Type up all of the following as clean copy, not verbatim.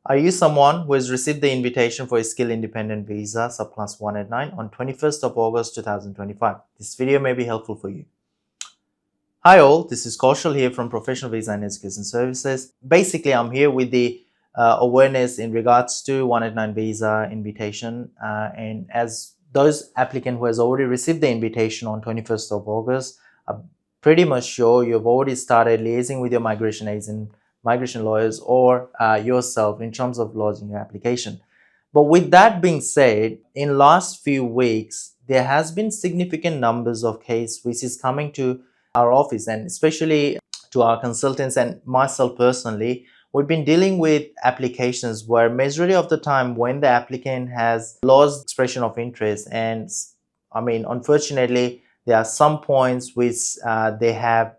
Are you someone who has received the invitation for a skill independent visa subclass 189 on 21st of August 2025? This video may be helpful for you. Hi all, this is Kaushal here from Professional Visa and Education Services. Basically, I'm here with the awareness in regards to 189 visa invitation, and as those applicant who has already received the invitation on 21st of August, I'm pretty much sure you've already started liaising with your migration agent, migration lawyers, or yourself in terms of lodging your application. But with that being said, in last few weeks, there has been significant numbers of cases which is coming to our office, and especially to our consultants and myself personally. We've been dealing with applications where majority of the time when the applicant has lost expression of interest, and unfortunately there are some points which they have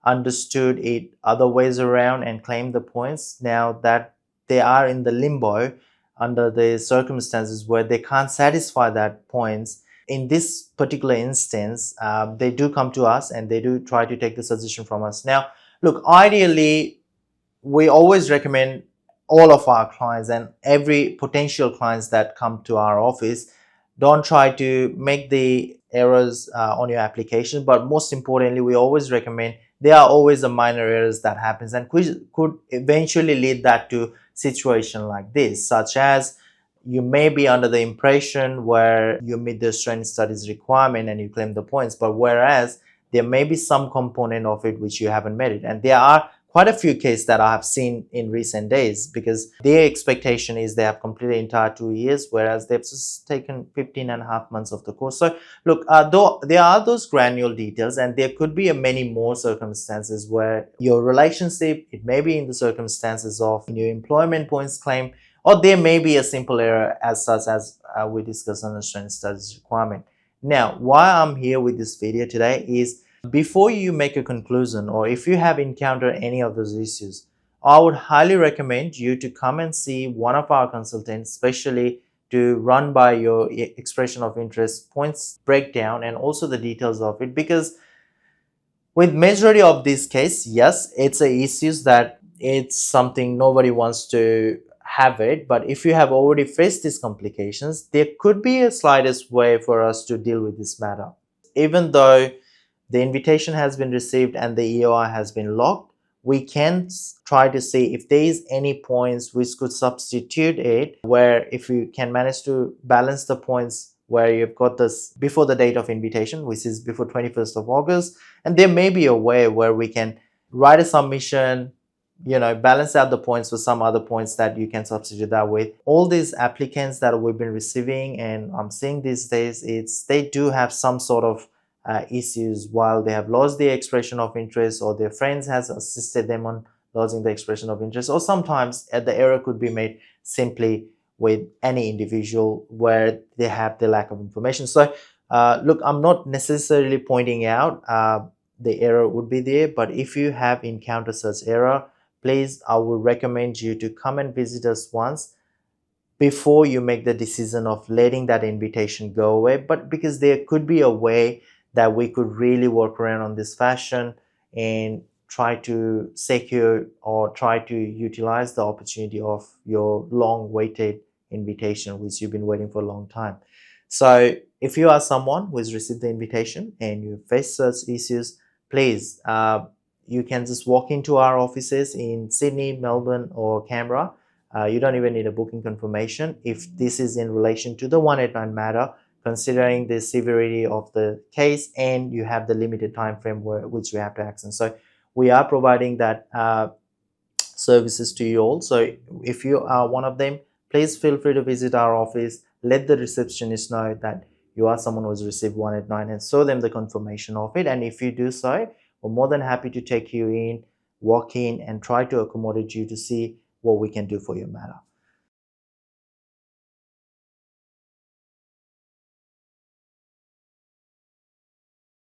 understood it other ways around and claim the points. Now that they are in the limbo under the circumstances where they can't satisfy that points, in this particular instance, they do come to us and they do try to take the suggestion from us. Now, look, ideally, we always recommend all of our clients and every potential clients that come to our office, don't try to make the errors on your application. But most importantly, we always recommend there are always a minor errors that happens and could eventually lead that to situation like this, such as you may be under the impression where you meet the Australian studies requirement and you claim the points, but whereas there may be some component of it which you haven't met it. And there are quite a few cases that I have seen in recent days, because their expectation is they have completed the entire 2 years, whereas they've just taken 15.5 months of the course. So look, though there are those granular details, and there could be many more circumstances where your relationship, it may be in the circumstances of your employment points claim, or there may be a simple error as such as we discussed on the Australian studies requirement. Now, why I'm here with this video today is, before you make a conclusion, or if you have encountered any of those issues, I would highly recommend you to come and see one of our consultants, especially to run by your expression of interest points breakdown and also the details of it. Because with majority of these cases, yes, it's a issues that it's something nobody wants to have it, but if you have already faced these complications, there could be a slightest way for us to deal with this matter. Even though the invitation has been received and the EOI has been locked, we can try to see if there is any points which could substitute it, where if you can manage to balance the points where you've got this before the date of invitation, which is before 21st of August, and there may be a way where we can write a submission, balance out the points with some other points that you can substitute that with. All these applicants that we've been receiving and I'm seeing these days, they do have some sort of issues while they have lost their expression of interest, or their friends has assisted them on losing the expression of interest, or sometimes the error could be made simply with any individual where they have the lack of information. So look, I'm not necessarily pointing out the error would be there, but if you have encountered such error, please, I would recommend you to come and visit us once before you make the decision of letting that invitation go away. But because there could be a way that we could really work around on this fashion and try to secure or try to utilize the opportunity of your long-awaited invitation, which you've been waiting for a long time. So if you are someone who has received the invitation and you face such issues, please, you can just walk into our offices in Sydney, Melbourne, or Canberra. You don't even need a booking confirmation if this is in relation to the 189 matter, considering the severity of the case and you have the limited time frame which we have to action. So we are providing that services to you all. So if you are one of them, please feel free to visit our office. Let the receptionist know that you are someone who has received 189 and show them the confirmation of it. And if you do so, we're more than happy to take you in, walk in, and try to accommodate you to see what we can do for your matter.